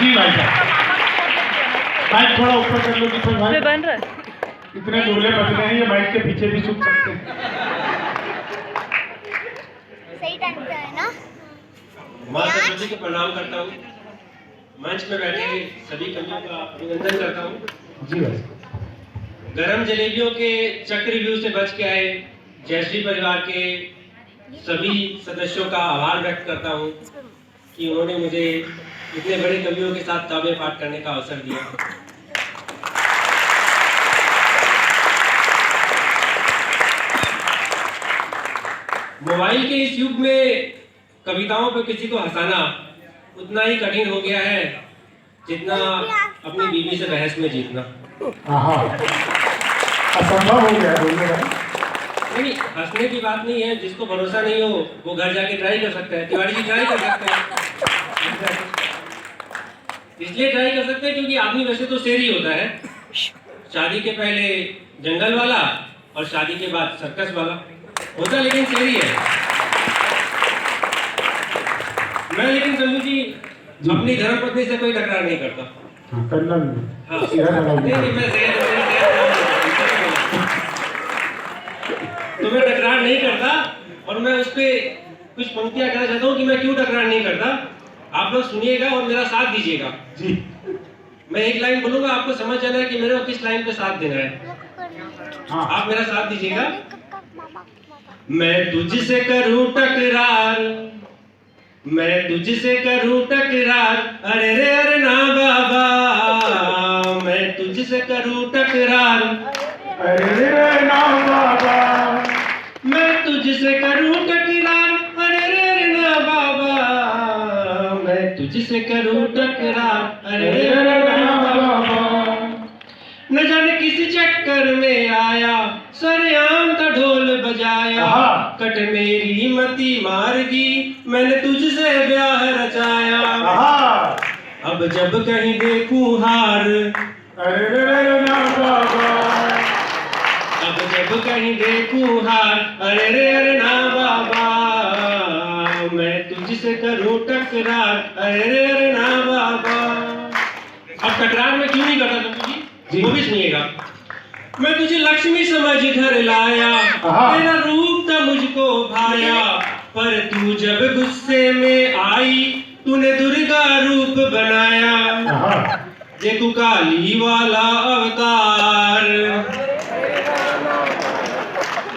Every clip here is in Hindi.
जी भाई साहब, माइक थोड़ा ऊपर कर लो दीपक भाई। बन रहा है। इतने दूल्हे बज रहे हैं, ये माइक के पीछे भी छुप सकते हैं। सही टाइम पे है ना। माँ सरस्वती को प्रणाम करता हूँ। मंच में बैठे सभी कवियों का अभिनंदन करता हूँ। जी भाई। गरम जलेबियों के चक्रव्यूह से बच के आए जयश्री परिवार के सभी सदस्यों का आभार व्यक्त करता हूँ कि उन्होंने मुझे इतने बड़े कवियों के साथ काव्य पाठ करने का अवसर दिया। मोबाइल के इस युग में कविताओं पर किसी को हंसाना उतना ही कठिन हो गया है जितना अपनी बीवी से बहस में जीतना। असंभव हो गया बोलने का। नहीं, हंसने की बात नहीं है। जिसको भरोसा नहीं हो वो घर जाके ट्राई कर सकता है। तिवारी जी ट्राई कर सकते हैं। इसलिए ट्राई कर सकते हैं क्योंकि आदमी वैसे तो शेर ही होता है। शादी के पहले जंगल वाला और शादी के बाद सर्कस वाला होता, लेकिन शेर ही है। मैं लेकिन समझू जी अपनी धर्मपत्नी से कोई तकरार नहीं करता। करना हाँ, नहीं। नहीं मैं तो मैं टकरार नहीं करता। और मैं उस पर कुछ पंक्तियां कहना चाहता हूँ कि मैं क्यों टकरार नहीं करता। आप लोग सुनिएगा और मेरा साथ दीजिएगा जी। मैं एक लाइन बोलूंगा, आपको समझ जाना है कि मेरे को किस लाइन पे साथ देना है। हाँ। आप मेरा साथ दीजिएगा। मैं तुझसे करूं टकरार, मैं तुझसे करूं टकरार, अरे रे अरे ना बाबा। मैं तुझसे करूं टकरार, अरे रे ना बाबा। मैं तुझसे करूं टकरार, अरे रे अरे ना बाबा। मैं तुझसे करूं टकरार, अरे रे अरे ना बाबा। न जाने किस चक्कर में आया, सरेआम का ढोल बजाया। कट मेरी मती मार दी, मैंने तुझसे ब्याह रचाया। अब जब कहीं देखूं हार, अरे रे ना बाबा। अब जब कहीं देखूं हार, अरे रे अरे ना बाबा। मैं तुझसे करूं टकरार, अरे रे अरे ना बाबा। अब टकरार में क्यों नहीं करता तुम जी? वो भी सुनिएगा। मैं तुझे लक्ष्मी समझ घर लाया, तेरा रूप था मुझको भाया। पर तू जब गुस्से में आई, तूने दुर्गा रूप बनाया। देखो काली वाला अवतार,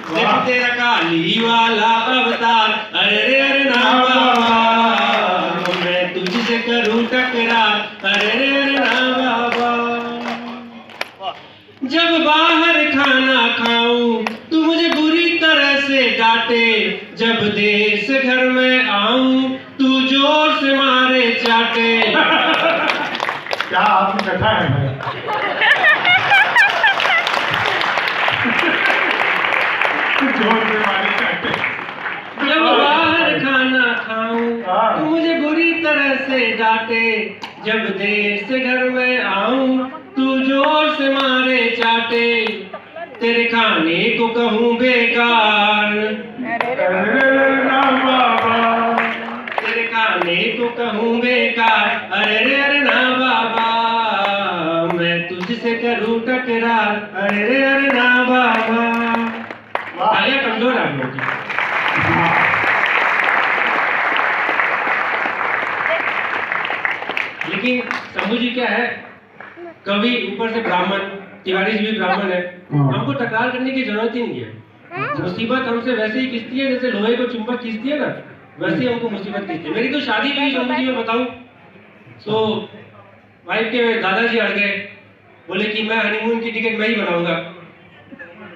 देखो तेरा काली वाला अवतार, अरे रे अरे ना बाबा। मैं तुझसे करूं टकरार, अरे रे अरे ना बाबा। जब बाहर खाना खाऊं तू मुझे बुरी तरह से डांटे। जब देर से घर में आऊं तू जोर से मारे चाटे। क्या आपकी कथा है भाई? जोर से मारे चाटे। जब बाहर खाना खाऊं तू मुझे बुरी तरह से डांटे। जब देर से घर में आऊं तू जोर से मारे चाटे। तेरे खाने को कहूँ बेकार, अरे ना बाबा। तेरे खाने को कहूँ बेकार, अरे रे अरे ना बाबा। मैं तुझसे करूँ टकरार, अरे रे अरे ना बाबा। आया कमजोर आप लोगों की। लेकिन शंभू जी क्या है, कवि ऊपर से ब्राह्मण, तिवारी जी भी ब्राह्मण है। हमको टकरार करने की जरूरत ही नहीं है। मुसीबत हमसे वैसे ही खींचती है जैसे लोहे को चुंबक खींचती है ना, वैसे ही हमको मुसीबत खींचती है। मेरी तो शादी भी शंभू जी में बताऊं तो वाइफ के दादाजी अड़ गए, बोले कि मैं हनीमून की टिकट मैं ही बनाऊंगा।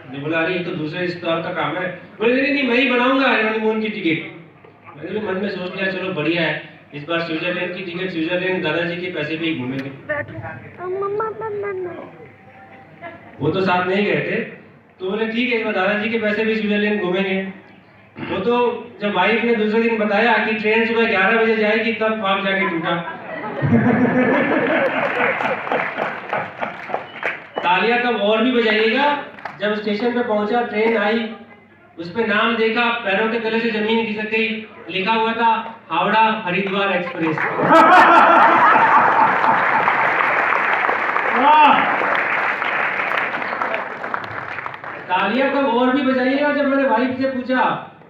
मैंने बोला अरे ये तो दूसरे रिश्तेदार का काम है। बोले नहीं नहीं मैं ही बनाऊंगा हनीमून की टिकट। मैंने भी मन में सोच लिया चलो बढ़िया है, इस बार स्विट्जरलैंड की टिकट स्विट्जरलैंड दादाजी के पैसे पे ही घूमेंगे। वो तो साथ नहीं गए थे, तो बोले ठीक है इस बार दादाजी के पैसे भी स्विट्जरलैंड घूमेंगे। वो तो जब वाइफ ने दूसरे दिन बताया कि ट्रेन सुबह 11 बजे जाएगी तब ख्वाब जाके टूटा। तालियां तब और भी बजाइएगा जब स्टेशन पे पहुंचा, ट्रेन आई, उस पे नाम देखा, पैरों के तले से जमीन खिसक गई। लिखा हुआ था हावड़ा हरिद्वार एक्सप्रेस। पूछा,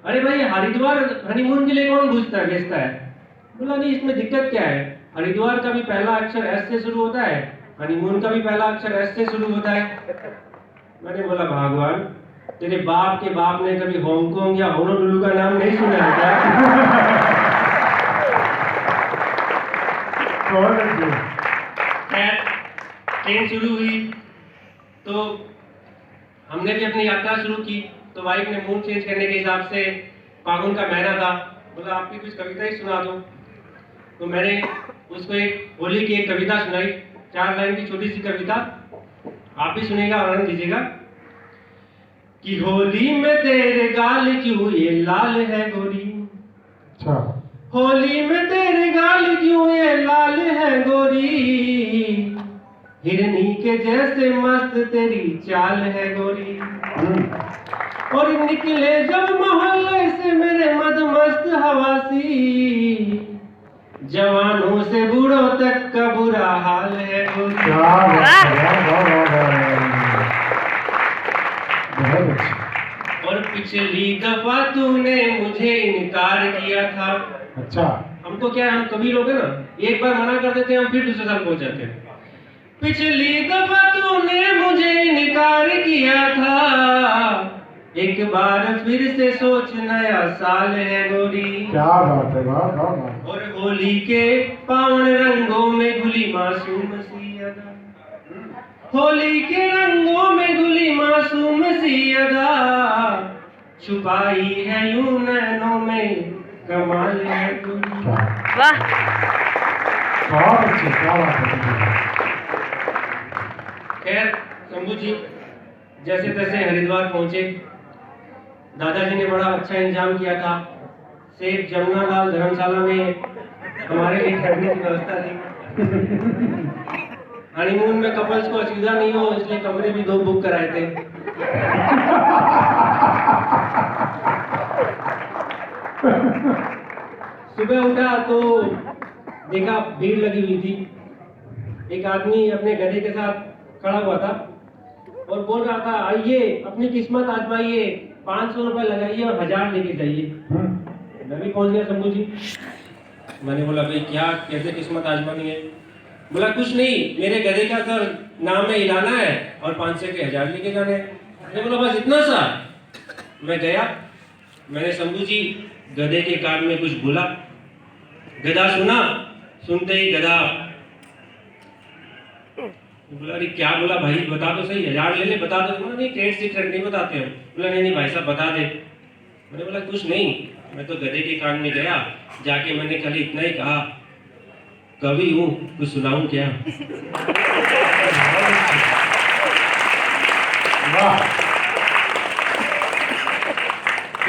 अरे भाई हरिद्वार हनीमून के लिए कौन भेजता है? बोला नहीं, इसमें दिक्कत क्या है? हरिद्वार का भी पहला अक्षर एस से शुरू होता है, हनीमून का भी पहला अक्षर एस से शुरू होता है। मैंने बोला भगवान, तेरे बाप के बाप ने कभी हांगकांग या होनोलुलु का नाम नहीं सुना है क्या? खैर ट्रेन शुरू हुई तो हमने भी अपनी यात्रा शुरू की। तो वाइफ ने मूड चेंज करने के हिसाब से फागुन का महीना था, बोला आपकी कुछ कविता ही सुना दो। तो मैंने उसको एक होली की एक कविता सुनाई, 4 लाइन की छोटी सी कविता, आप भी सुनेगा और आनंद लीजिएगा। कि होली में तेरे गाल क्यों ये लाल है गोरी, अच्छा, होली में तेरे गाल क्यों ये लाल है गोरी, हिरनी के जैसे मस्त तेरी चाल है गोरी, और निकले जब मोहल्ले से मेरे मदमस्त हवासी, जवानों से बूढ़ों तक का बुरा हाल है गोरी। क्या बात है, बहुत अच्छा। और पिछली दफा तूने मुझे इनकार किया था। अच्छा, हमको क्या है, हम कभी लोग हैं ना, एक बार मना कर देते हैं, हम फिर दूसरे साल पहुंच जाते हैं। पिछली दफा तूने मुझे इनकार किया था, एक बार फिर से सोच नया साल है गोरी। क्या बात है, वाह वाह वाह। और होली के पावन रंगों में घुली मासूम सी अदा, होली के रंगों में घुली मासूम सी अदा, छुपाई है यूं नैनों में कमाल है गोरी। वाह, बहुत अच्छे, क्या बात है। खैर शंभू जी जैसे तैसे हरिद्वार पहुंचे। दादाजी ने बड़ा अच्छा इंतजाम किया था, सेठ जमुनालाल धर्मशाला में हमारे लिए ठहरने की व्यवस्था थी। हनीमून में कपल्स को असुविधा नहीं हो इसलिए कमरे भी 2 बुक कराए थे। सुबह उठा तो देखा भीड़ लगी हुई थी, एक आदमी अपने गधे के साथ खड़ा हुआ था और बोल रहा था, आइए अपनी किस्मत आजमाइए, 500 रुपए लगाइए और 1000 लेके जाइए। मैं भी पहुंच गया शंभू जी। मैंने बोला भाई क्या, कैसे किस्मत आजमानी है? बोला कुछ नहीं, मेरे गधे का सर नाम में हिलाना है और 500 के 1000 लेके जाने हैं। मैंने बोला बस इतना सा? मैं गया, मैंने शंभू जी गधे के कान में कुछ बोला, गधा सुना, सुनते ही गधा बोला अरे क्या बोला भाई, बता तो सही, 1000 ले ले, बता दो। बोला नहीं ट्रेड सीक्रेट नहीं बताते हम। बोला नहीं नहीं भाई साहब बता दे। मैंने बोला कुछ नहीं, मैं तो गधे के कान में गया, जाके मैंने खाली इतना ही कहा, कवि हूँ कुछ सुनाऊं क्या?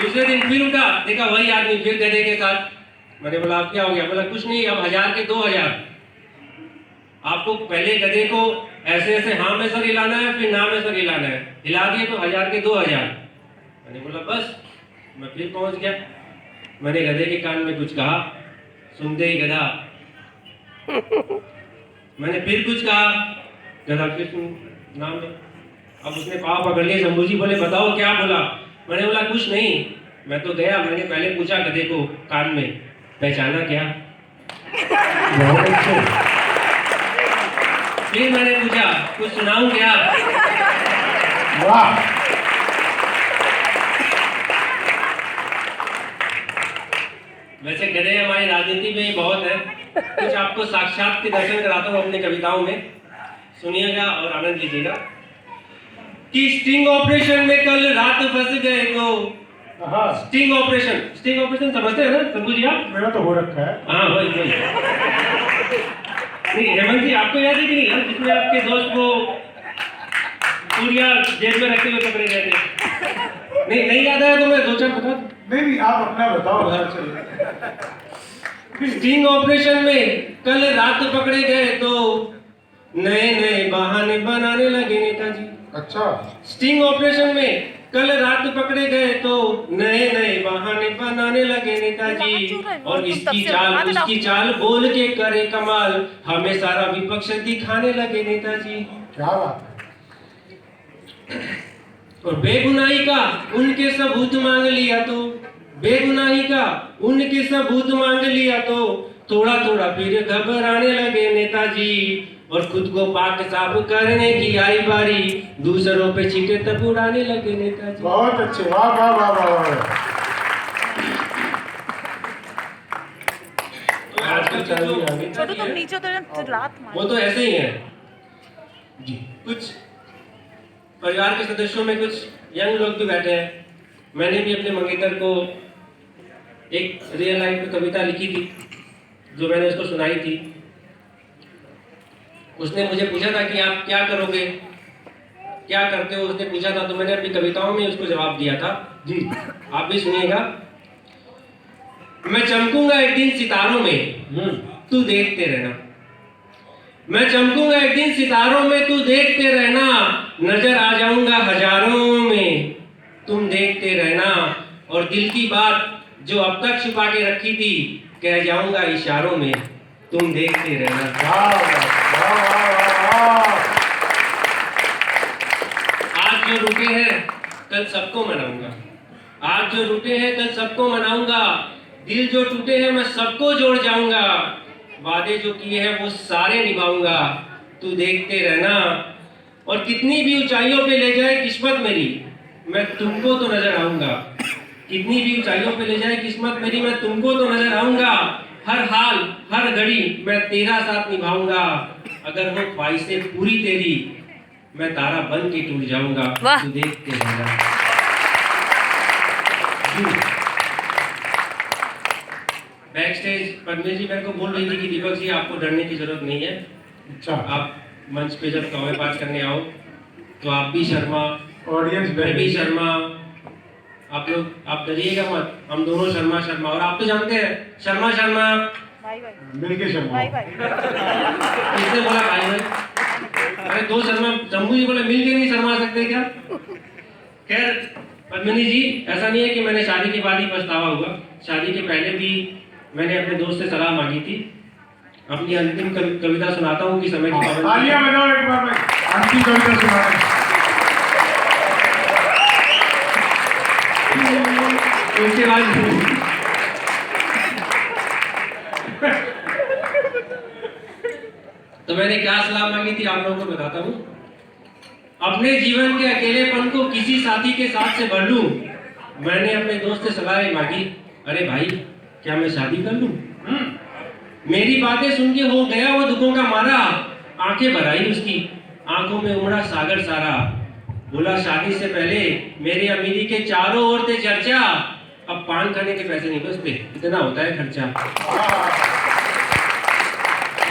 दूसरे दिन फिर उठा, देखा वही आदमी फिर गधे के साथ। मैंने बोला अब क्या हो गया? बोला कुछ नहीं, अब 1000 के 2000। आपको पहले गधे को ऐसे ऐसे हाँ में सर हिलाना है, फिर ना में सर हिलाना है, हिला दिए तो 1000 के 2000। मैंने बोला बस। मैं फिर पहुंच गया, मैंने गधे के कान में कुछ कहा, सुनते ही गधा, मैंने फिर कुछ कहा, गधा फिर सुन नाम में। अब उसने पाँव पकड़ लिए, शंभू जी बोले बताओ क्या बोला? मैंने बोला कुछ नहीं, मैं तो गया, मैंने पहले पूछा गधे को कान में, पहचाना क्या? फिर मैंने पूछा कुछ सुनाऊं क्या? वाह, वैसे गधे हमारी राजनीति में ही बहुत है, कुछ आपको साक्षात के दर्शन कराता हूँ अपनी कविताओं में, सुनिएगा और आनंद लीजिएगा। कि स्टिंग ऑपरेशन में कल रात फंस गए तो, स्टिंग ऑपरेशन समझते हैं ना शंभू जी आप? मेरा तो हो रखा है। हाँ वही। नहीं हेमंत जी आपको याद है कि नहीं, जिसमें आपके दोस्त को पूरिया जेब में रखे हुए पकड़े गए थे? नहीं याद आया तो मैं 2-4 बता। नहीं आप अपना बताओ। स्टिंग ऑपरेशन में कल रात पकड़े गए तो नए बहाने बनाने लगे नेताजी। अच्छा, स्टिंग ऑपरेशन में कल रात पकड़े गए तो नए बहाने बनाने लगे नेताजी, और इसकी चाल उसकी चाल बोल के करे कमाल, हमें सारा विपक्ष दिखाने लगे नेताजी। क्या बात है। और बेगुनाही का उनके सबूत मांग लिया तो, बेगुनाही का उनके सबूत मांग लिया तो थोड़ा थोड़ा फिर घबराने लगे नेताजी, और खुद को पाक साफ करने की आई बारी, दूसरों पे छींटे तब उड़ाने लगे नेताजी। बहुत अच्छे, वाह वाह वाह वाह वाह। तो आजकल के जो छोटू तुम नीचे उतर लात मार। वो तो ऐसे ही है जी। कुछ परिवार के सदस्यों में कुछ यंग लोग भी बैठे हैं। मैंने भी अपने मंगेतर को एक रियल लाइफ में कविता लिखी थी, जो मैंने उसको सुनाई थी। उसने मुझे पूछा था कि आप क्या करोगे, क्या करते हो, उसने पूछा था, तो मैंने अपनी कविताओं में उसको जवाब दिया था जी। आप भी सुनिएगा। मैं चमकूंगा एक दिन सितारों में, तू देखते रहना। मैं चमकूंगा एक दिन सितारों में, तू देखते रहना। नजर आ जाऊंगा हजारों में, तुम देखते रहना। और दिल की बात जो अब तक छुपा के रखी थी, कह जाऊंगा इशारों में, तुम देखते रहना। वाह वाह वाह वाह। आज जो रुके हैं कल सबको मनाऊंगा, आज जो रुके हैं कल सबको मनाऊंगा। दिल जो टूटे हैं मैं सबको जोड़ जाऊंगा। वादे जो किए हैं वो सारे निभाऊंगा, तू देखते रहना। और कितनी भी ऊंचाइयों पे ले जाए किस्मत मेरी, मैं तुमको तो नजर आऊंगा। कितनी भी ऊंचाइयों पे ले जाए किस्मत मेरी, मैं तुमको तो नजर आऊंगा। हर हाल हर घड़ी मैं तेरा साथ निभाऊंगा। अगर वो ख्वाहिशें पूरी तेरी, मैं तारा बन के टूट जाऊंगा, तू देखते रहना। बैक स्टेज पद्मिनी जी मेरे को बोल रही थी कि दीपक जी आपको डरने की जरूरत नहीं है। अच्छा, आप मंच पे जब कौवे बात करने आओ तो आप भी शर्मा, ऑडियंस मैं भी शर्मा, आप लोग आप डरिएगा मत, हम दोनों शर्मा शर्मा। और आप तो जानते हैं शर्मा शर्मा भाई भाई मिलके शर्मा। भाई भाई किसने बोला भाई भाई? अरे दो शर्मा, शंभू जी बोले मिल के नहीं शर्मा सकते क्या? खैर पद्मिनी जी, ऐसा नहीं है कि मैंने शादी के बाद ही पछतावा हुआ। शादी के पहले भी मैंने अपने दोस्त से सलाह मांगी थी। अपनी अंतिम कविता सुनाता हूँ कि समय की पाबंदी। तालियां बजाओ एक बार भाई, अंतिम कविता सुनाए। उसके बाद तो मैंने क्या सलाह मांगी थी आप लोगों को बताता हूँ। अपने जीवन के अकेलेपन को किसी साथी के साथ से भर लूं। मैंने अपने दोस्त से सलाह मांगी, अरे भाई क्या मैं शादी कर लूं? मेरी बातें सुन के हो गया वो दुखों का मारा। आंखें भर आई उसकी, आंखों में उमड़ा सागर सारा। बोला शादी से पहले मेरी अमीरी के चारों ओर थे चर्चा। अब पान खाने के पैसे नहीं बचते, इतना होता है खर्चा।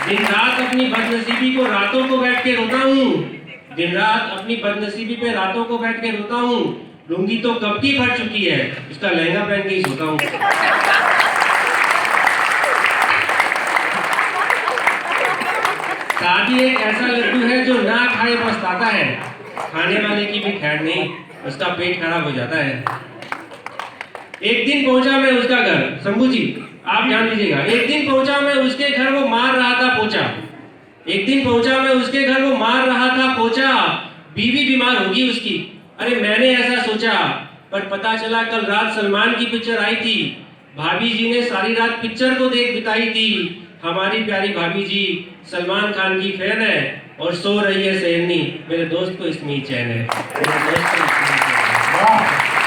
दिन रात अपनी बदनसीबी को रातों को बैठ के रोता हूँ। दिन रात अपनी बदनसीबी पे रातों को बैठ के रोता हूँ। लुंगी तो कब की फट चुकी है, इसका लहंगा पहन के ही सोता हूँ। शादी एक ऐसा लड्डू है जो ना खाए पछताता है। खाने वाले की भी खैर नहीं, उसका पेट खराब हो जाता है। एक दिन पहुंचा मैं उसका घर, शंभू जी आप जान लीजिएगा। एक दिन पहुंचा मैं उसके घर, वो मार रहा था पोछा। एक दिन पहुंचा मैं उसके घर, वो मार रहा था पोछा। बीवी बीमार होगी उसकी, अरे मैंने ऐसा सोचा, पर पता चला कल रात सलमान की पिक्चर आई थी। भाभी जी ने सारी रात पिक्चर को देख बिताई थी। हमारी प्यारी भाभी जी सलमान खान की फैन है और सो रही है शेरनी। मेरे दोस्त को इसमें ही चैन है, मेरे दोस्त को इसमें ही चैन है। वाह।